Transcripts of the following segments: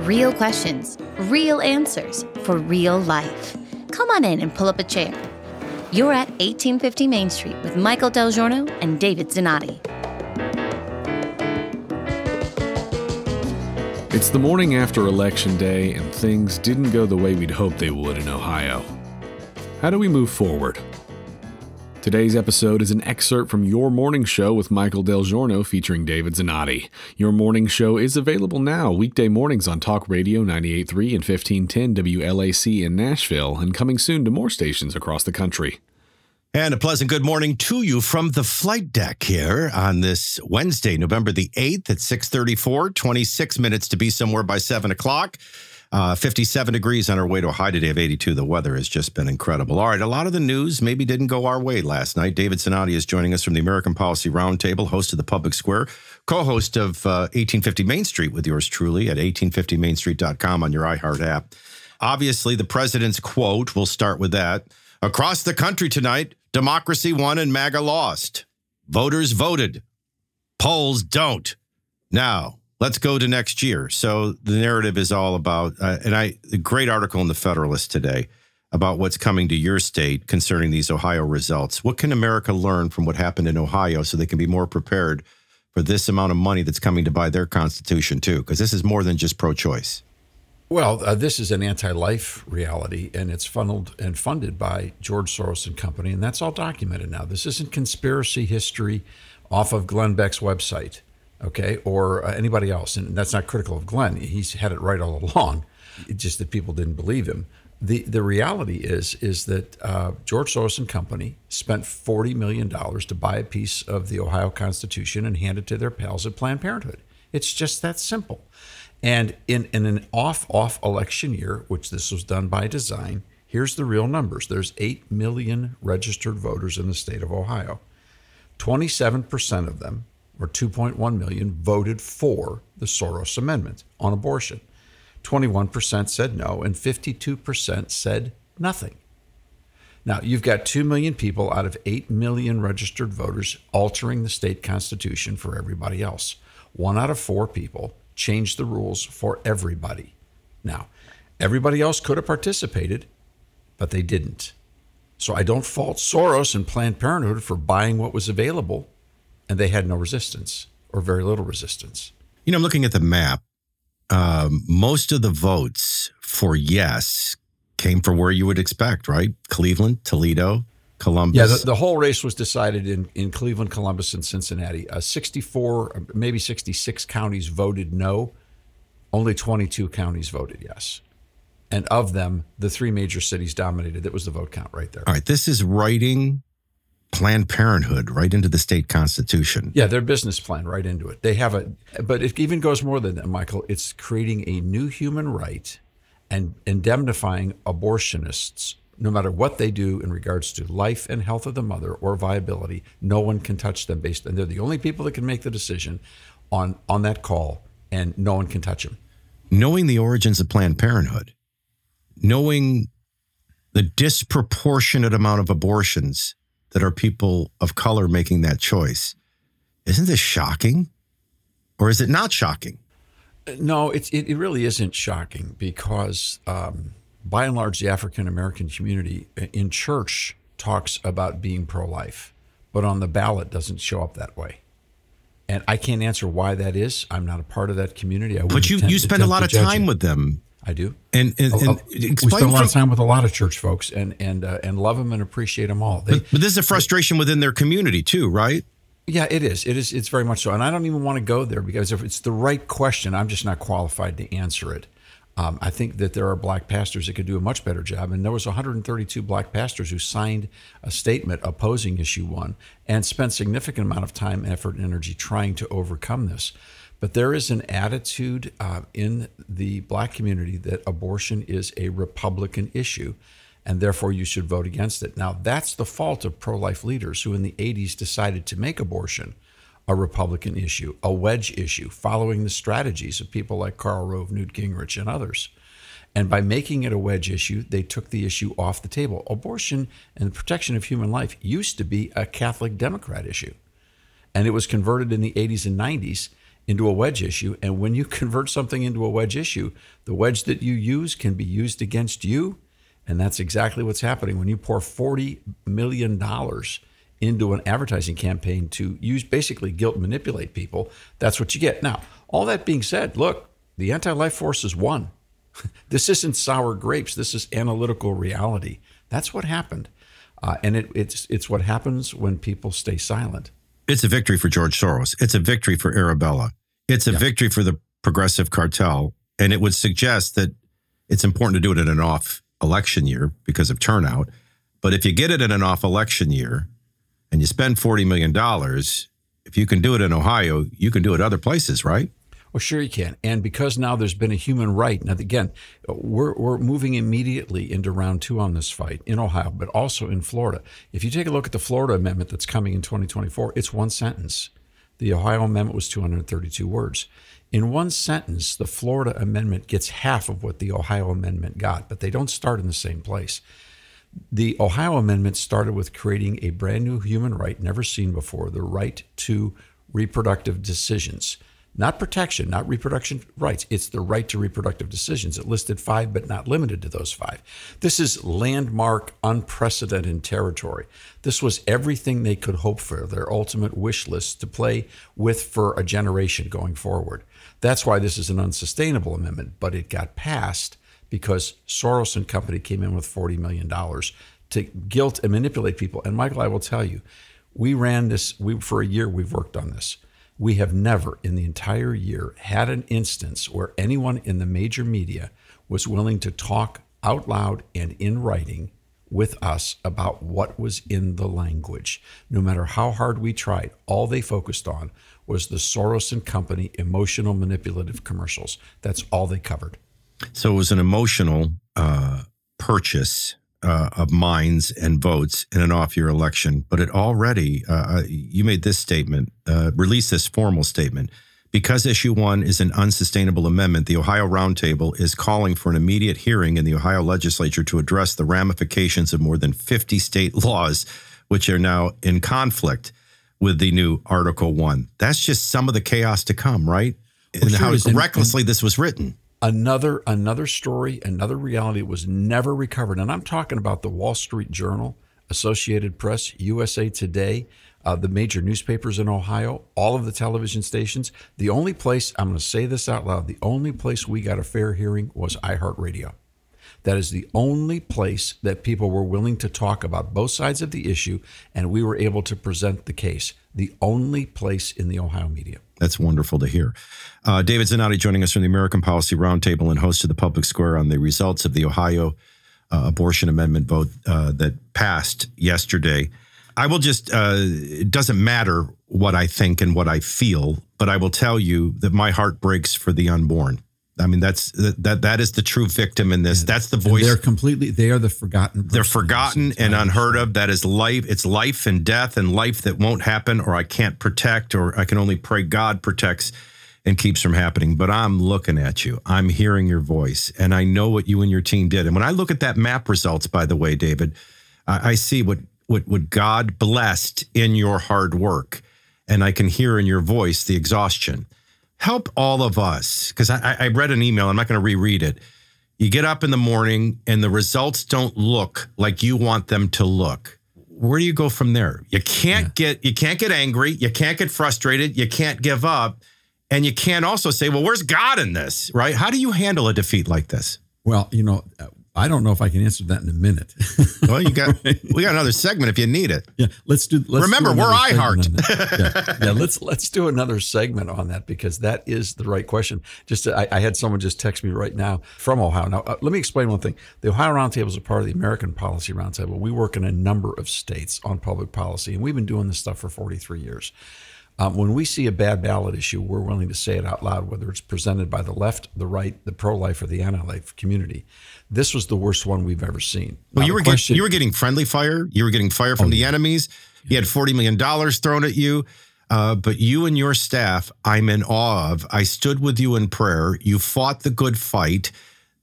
Real questions, real answers for real life. Come on in and pull up a chair. You're at 1850 Main Street with Michael Del Giorno and David Zanotti. It's the morning after Election Day, and things didn't go the way we'd hoped they would in Ohio. How do we move forward? Today's episode is an excerpt from Your Morning Show with Michael Del Giorno featuring David Zanotti. Your Morning Show is available now weekday mornings on Talk Radio 98.3 and 1510 WLAC in Nashville, and coming soon to more stations across the country. And a pleasant good morning to you from the flight deck here on this Wednesday, November the 8th at 6:34, 26 minutes to be somewhere by 7 o'clock. 57 degrees on our way to a high today of 82. The weather has just been incredible. All right, a lot of the news maybe didn't go our way last night. David Zanotti is joining us from the American Policy Roundtable, host of The Public Square, co-host of 1850 Main Street with yours truly at 1850mainstreet.com on your iHeart app. Obviously, the president's quote, we'll start with that. Across the country tonight, democracy won and MAGA lost. Voters voted. Polls don't. Now, let's go to next year. So the narrative is all about, a great article in the Federalist today about what's coming to your state concerning these Ohio results. What can America learn from what happened in Ohio so they can be more prepared for this amount of money that's coming to buy their constitution too? Because this is more than just pro-choice. Well, this is an anti-life reality, and it's funneled and funded by George Soros and company, and that's all documented now. This isn't conspiracy history off of Glenn Beck's website. Okay, or anybody else. And that's not critical of Glenn. He's had it right all along. It's just that people didn't believe him. The reality is that George Soros and company spent $40 million to buy a piece of the Ohio Constitution and hand it to their pals at Planned Parenthood. It's just that simple. And in an off election year, which this was done by design, here's the real numbers. There's 8 million registered voters in the state of Ohio. 27% of them, or 2.1 million, voted for the Soros Amendment on abortion. 21% said no, and 52% said nothing. Now, you've got 2 million people out of 8 million registered voters altering the state constitution for everybody else. 1 out of 4 people changed the rules for everybody. Now, everybody else could have participated, but they didn't. So I don't fault Soros and Planned Parenthood for buying what was available, and they had no resistance or very little resistance. You know, I'm looking at the map. Most of the votes for yes came from where you would expect, right? Cleveland, Toledo, Columbus. Yeah, the whole race was decided in Cleveland, Columbus, and Cincinnati. 64, maybe 66 counties voted no. Only 22 counties voted yes. And of them, the 3 major cities dominated. That was the vote count right there. All right, this is writing Planned Parenthood right into the state constitution. Yeah, their business plan right into it. They have but it even goes more than that, Michael. It's creating a new human right and indemnifying abortionists. No matter what they do in regards to life and health of the mother or viability, no one can touch them and they're the only people that can make the decision on that call, and no one can touch them. Knowing the origins of Planned Parenthood, knowing the disproportionate amount of abortions that are people of color making that choice. Isn't this shocking? Or is it not shocking? No, it really isn't shocking because by and large, the African-American community in church talks about being pro-life, but on the ballot doesn't show up that way. And I can't answer why that is. I'm not a part of that community. But you spend a lot of time with them. I do. And we spend a lot of time with a lot of church folks and love them and appreciate them all. But this is a frustration within their community too, right? Yeah, it is. It's very much so. And I don't even want to go there because if it's the right question, I'm just not qualified to answer it. I think that there are black pastors that could do a much better job. And there was 132 black pastors who signed a statement opposing issue 1 and spent significant amount of time, effort, and energy trying to overcome this. But there is an attitude in the black community that abortion is a Republican issue, and therefore you should vote against it. Now, that's the fault of pro-life leaders who in the 80s decided to make abortion a Republican issue, a wedge issue, following the strategies of people like Karl Rove, Newt Gingrich, and others. And by making it a wedge issue, they took the issue off the table. Abortion and the protection of human life used to be a Catholic Democrat issue. And it was converted in the 80s and 90s into a wedge issue. And when you convert something into a wedge issue, the wedge that you use can be used against you. And that's exactly what's happening when you pour $40 million into an advertising campaign to use basically guilt manipulate people. That's what you get. Now, all that being said, look, the anti-life force has won. This isn't sour grapes. This is analytical reality. That's what happened. And it's what happens when people stay silent. It's a victory for George Soros. It's a victory for Arabella. It's a victory for the progressive cartel. And it would suggest that it's important to do it in an off-election year because of turnout. But if you get it in an off-election year and you spend $40 million, if you can do it in Ohio, you can do it other places, right? Well, sure you can. And because now there's been a human right. Now, again, we're moving immediately into round 2 on this fight in Ohio, but also in Florida. If you take a look at the Florida amendment that's coming in 2024, it's one sentence. The Ohio amendment was 232 words. In one sentence, the Florida amendment gets half of what the Ohio amendment got, but they don't start in the same place. The Ohio amendment started with creating a brand new human right, never seen before, the right to reproductive decisions. Not protection, not reproduction rights. It's the right to reproductive decisions. It listed 5, but not limited to those 5. This is landmark, unprecedented territory. This was everything they could hope for, their ultimate wish list to play with for a generation going forward. That's why this is an unsustainable amendment, but it got passed because Soros and company came in with $40 million to guilt and manipulate people. And Michael, I will tell you, we ran this, for a year we've worked on this. We have never in the entire year had an instance where anyone in the major media was willing to talk out loud and in writing with us about what was in the language. No matter how hard we tried, all they focused on was the Soros and company emotional manipulative commercials. That's all they covered. So it was an emotional purchase of minds and votes in an off-year election. But it already, you made this statement, released this formal statement. Because issue 1 is an unsustainable amendment, the Ohio Roundtable is calling for an immediate hearing in the Ohio legislature to address the ramifications of more than 50 state laws, which are now in conflict with the new Article 1. That's just some of the chaos to come, right? Well, and how recklessly this was written. Another story, another reality was never recovered. And I'm talking about the Wall Street Journal, Associated Press, USA Today, the major newspapers in Ohio, all of the television stations. The only place, I'm going to say this out loud, the only place we got a fair hearing was iHeartRadio. That is the only place that people were willing to talk about both sides of the issue, and we were able to present the case. The only place in the Ohio media. That's wonderful to hear. David Zanotti joining us from the American Policy Roundtable and host of the Public Square on the results of the Ohio abortion amendment vote that passed yesterday. I will just, it doesn't matter what I think and what I feel, but I will tell you that my heart breaks for the unborn. I mean, that is the true victim in this. That's the voice. They are the forgotten. They're forgotten and unheard of. That is life. It's life and death and life that won't happen, or I can't protect, or I can only pray God protects and keeps from happening. But I'm looking at you. I'm hearing your voice, and I know what you and your team did. And when I look at that map results, by the way, David, I see what God blessed in your hard work, and I can hear in your voice the exhaustion. Help all of us, because I read an email. I'm not going to reread it. You get up in the morning and the results don't look like you want them to look. Where do you go from there? You can't get angry. You can't get frustrated. You can't give up. And you can't also say, well, where's God in this, right? How do you handle a defeat like this? Well, I don't know if I can answer that in a minute. Well, we got another segment if you need it. Yeah, Remember, we're iHeart. Let's do another segment on that, because that is the right question. I had someone just text me right now from Ohio. Now, let me explain one thing. The Ohio Roundtable is a part of the American Policy Roundtable. We work in a number of states on public policy, and we've been doing this stuff for 43 years. When we see a bad ballot issue, we're willing to say it out loud, whether it's presented by the left, the right, the pro-life, or the anti-life community. This was the worst one we've ever seen. Well, you were getting friendly fire. You were getting fire from the enemies. You had $40 million thrown at you. But you and your staff, I'm in awe of. I stood with you in prayer. You fought the good fight.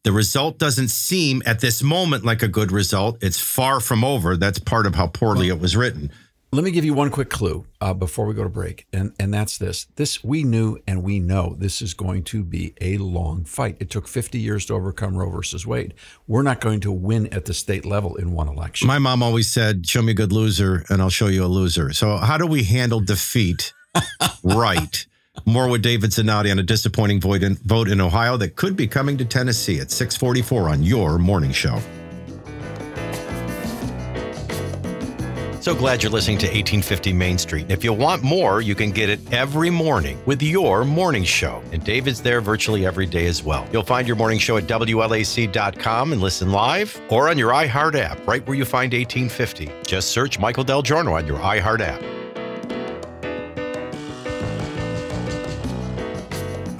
The result doesn't seem at this moment like a good result. It's far from over. That's part of how poorly it was written. Let me give you one quick clue before we go to break, and that's this. This we knew and we know this is going to be a long fight. It took 50 years to overcome Roe versus Wade. We're not going to win at the state level in one election. My mom always said, show me a good loser and I'll show you a loser. So how do we handle defeat right? More with David Zanotti on a disappointing vote in Ohio that could be coming to Tennessee at 6:44 on your morning show. So glad you're listening to 1850 Main Street. If you want more, you can get it every morning with your morning show. And David's there virtually every day as well. You'll find your morning show at WLAC.com and listen live or on your iHeart app, right where you find 1850. Just search Michael Del Giorno on your iHeart app.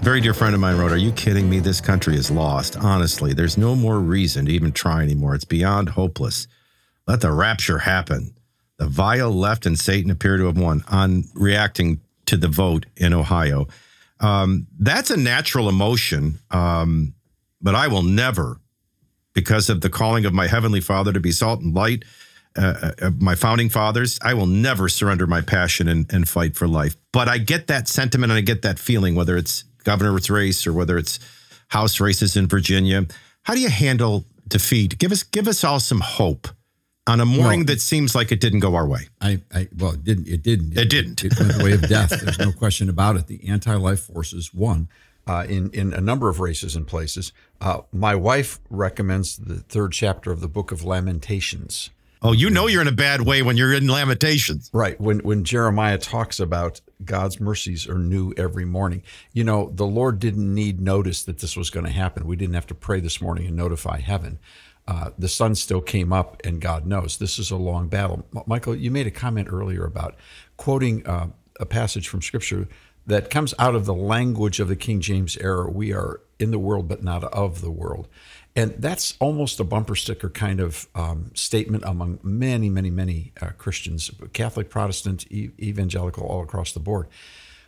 A very dear friend of mine wrote, "Are you kidding me? This country is lost. Honestly, there's no more reason to even try anymore. It's beyond hopeless. Let the rapture happen." The vile left and Satan appear to have won on reacting to the vote in Ohio. That's a natural emotion, but I will never, because of the calling of my Heavenly Father to be salt and light, my founding fathers, I will never surrender my passion and fight for life. But I get that sentiment and I get that feeling, whether it's governor's race or whether it's House races in Virginia. How do you handle defeat? Give us all some hope on a morning that seems like it didn't go our way. Well, it didn't. It didn't. It didn't. It went the way of death. There's no question about it. The anti-life forces won in a number of races and places. My wife recommends the 3rd chapter of the Book of Lamentations. Oh, you know you're in a bad way when you're in Lamentations. Right. When Jeremiah talks about God's mercies are new every morning. You know, the Lord didn't need notice that this was going to happen. We didn't have to pray this morning and notify heaven. The sun still came up, and God knows this is a long battle. Michael, you made a comment earlier about quoting a passage from Scripture that comes out of the language of the King James era. We are in the world, but not of the world. And that's almost a bumper sticker kind of statement among many, many, many Christians, Catholic, Protestant, evangelical, all across the board.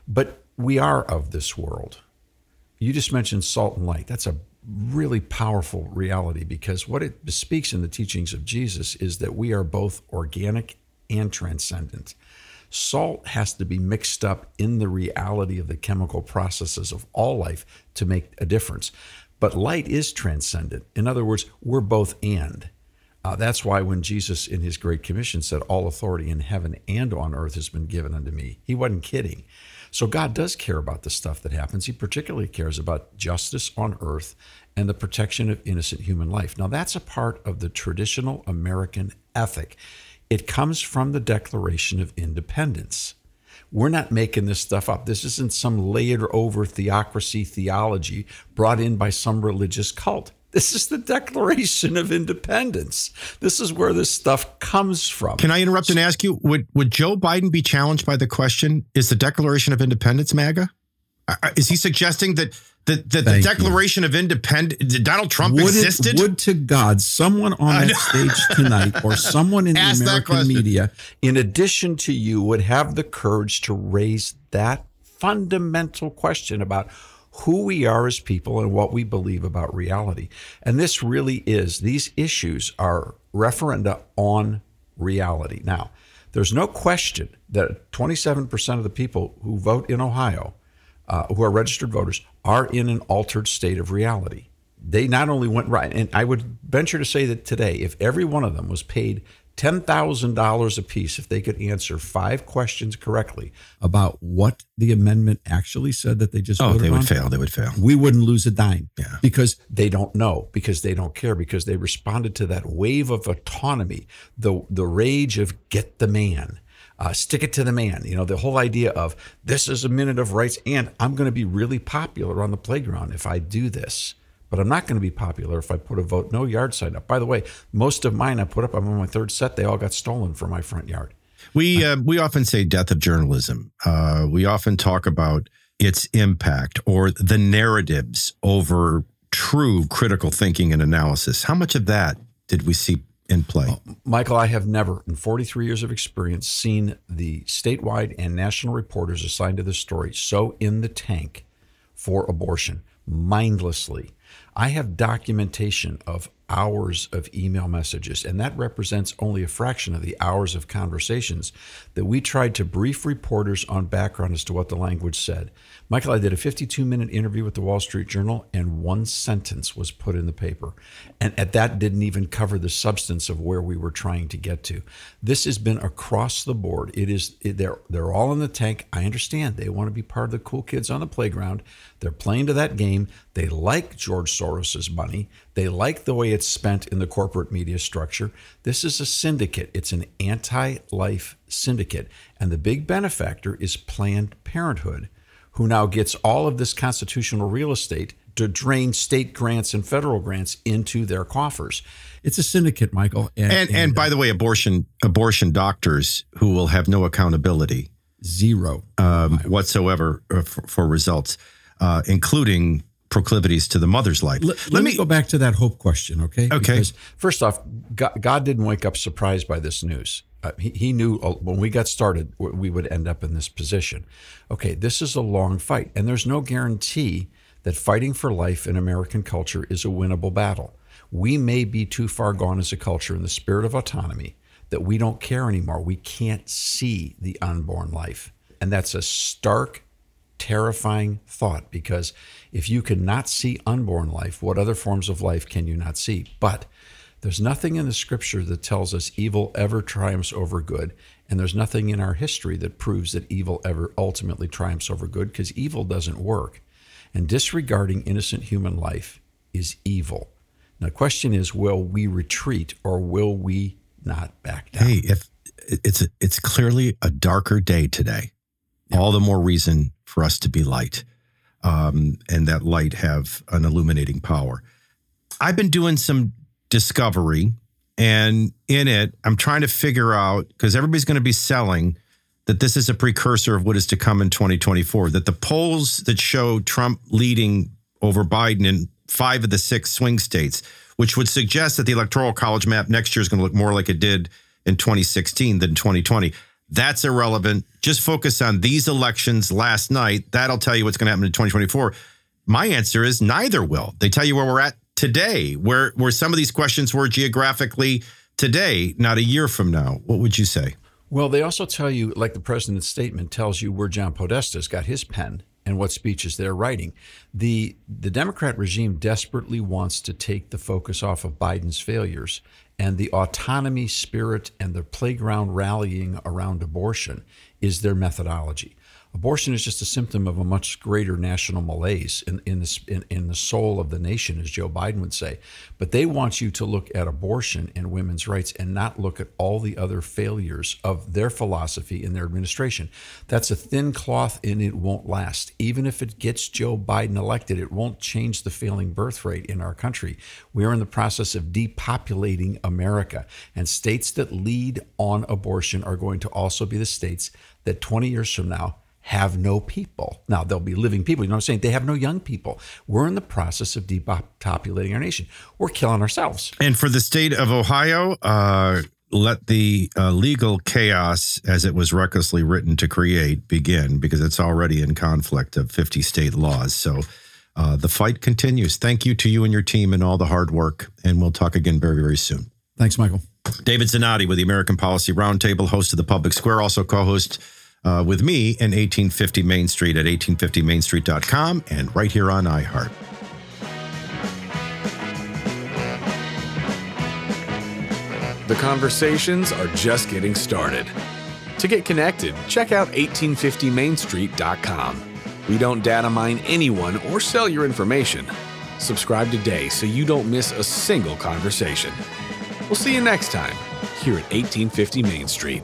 But we are of this world. You just mentioned salt and light. That's a really powerful reality, because what it bespeaks in the teachings of Jesus is that we are both organic and transcendent. Salt has to be mixed up in the reality of the chemical processes of all life to make a difference. But light is transcendent. In other words, we're both and. That's why when Jesus in his Great Commission said, all authority in heaven and on earth has been given unto me, he wasn't kidding. So God does care about the stuff that happens. He particularly cares about justice on earth and the protection of innocent human life. Now, that's a part of the traditional American ethic. It comes from the Declaration of Independence. We're not making this stuff up. This isn't some layered over theocracy theology brought in by some religious cult. This is the Declaration of Independence. This is where this stuff comes from. Can I interrupt and ask you, would Joe Biden be challenged by the question, is the Declaration of Independence MAGA? Is he suggesting that the Declaration of Independence, Donald Trump existed? Would to God someone on that stage tonight or someone in the American media, in addition to you, would have the courage to raise that fundamental question about who we are as people and what we believe about reality. And this really is, these issues are referenda on reality. Now, there's no question that 27% of the people who vote in Ohio, who are registered voters, are in an altered state of reality. They not only went right, and I would venture to say that today, if every one of them was paid $10,000 apiece if they could answer 5 questions correctly about what the amendment actually said that they just voted on. They would fail. We wouldn't lose a dime. Yeah. Because they don't know, because they don't care, because they responded to that wave of autonomy, the rage of get the man. Stick it to the man. You know, the whole idea of this is a minute of rights and I'm going to be really popular on the playground if I do this. But I'm not going to be popular if I put a vote no yard sign up. By the way, most of mine I put up, I'm on my 3rd set. They all got stolen from my front yard. We often say death of journalism. We often talk about its impact or the narratives over true critical thinking and analysis. How much of that did we see in play? Michael, I have never, in 43 years of experience, seen the statewide and national reporters assigned to this story so in the tank for abortion, mindlessly. I have documentation of hours of email messages, and that represents only a fraction of the hours of conversations that we tried to brief reporters on background as to what the language said. Michael, I did a 52-minute interview with the Wall Street Journal, and one sentence was put in the paper. And that didn't even cover the substance of where we were trying to get to. This has been across the board. They're all in the tank. I understand. They want to be part of the cool kids on the playground. They're playing to that game. They like George Soros's money. They like the way it's spent in the corporate media structure. This is a syndicate. It's an anti-life syndicate. And the big benefactor is Planned Parenthood, who now gets all of this constitutional real estate to drain state grants and federal grants into their coffers. It's a syndicate, Michael. And by the way, abortion doctors who will have no accountability. Zero. Whatsoever for results, including proclivities to the mother's life. Let me go back to that hope question, okay? Okay. Because first off, God didn't wake up surprised by this news. He knew when we got started, we would end up in this position. Okay, this is a long fight, and there's no guarantee that fighting for life in American culture is a winnable battle. We may be too far gone as a culture in the spirit of autonomy that we don't care anymore. We can't see the unborn life. And that's a stark, terrifying thought, because if you cannot see unborn life, what other forms of life can you not see? But there's nothing in the scripture that tells us evil ever triumphs over good. And there's nothing in our history that proves that evil ever ultimately triumphs over good, because evil doesn't work. And disregarding innocent human life is evil. Now, the question is, will we retreat or will we not back down? Hey, if it's clearly a darker day today, all the more reason for us to be light, and that light have an illuminating power. I've been doing some discovery, and in it, I'm trying to figure out, because everybody's going to be selling that this is a precursor of what is to come in 2024, that the polls that show Trump leading over Biden in 5 of the 6 swing states, which would suggest that the Electoral College map next year is going to look more like it did in 2016 than 2020. That's irrelevant. Just focus on these elections last night. That'll tell you what's going to happen in 2024. My answer is neither will. They tell you where we're at today, where some of these questions were geographically today, not a year from now. What would you say? Well, they also tell you, like the president's statement tells you where John Podesta's got his pen and what speeches they're writing. The Democrat regime desperately wants to take the focus off of Biden's failures, and the autonomy spirit and the playground rallying around abortion is their methodology. Abortion is just a symptom of a much greater national malaise in the soul of the nation, as Joe Biden would say. But they want you to look at abortion and women's rights and not look at all the other failures of their philosophy and their administration. That's a thin cloth, and it won't last. Even if it gets Joe Biden elected, it won't change the failing birth rate in our country. We are in the process of depopulating America, and states that lead on abortion are going to also be the states that 20 years from now have no people. Now, they'll be living people. You know what I'm saying? They have no young people. We're in the process of depopulating our nation. We're killing ourselves. And for the state of Ohio, let the legal chaos, as it was recklessly written to create, begin, because it's already in conflict of 50 state laws. So the fight continues. Thank you to you and your team and all the hard work. And we'll talk again very, very soon. Thanks, Michael. David Zanotti with the American Policy Roundtable, host of The Public Square, also co-host with me in 1850 Main Street at 1850mainstreet.com and right here on iHeart. The conversations are just getting started. To get connected, check out 1850mainstreet.com. We don't data mine anyone or sell your information. Subscribe today so you don't miss a single conversation. We'll see you next time here at 1850 Main Street.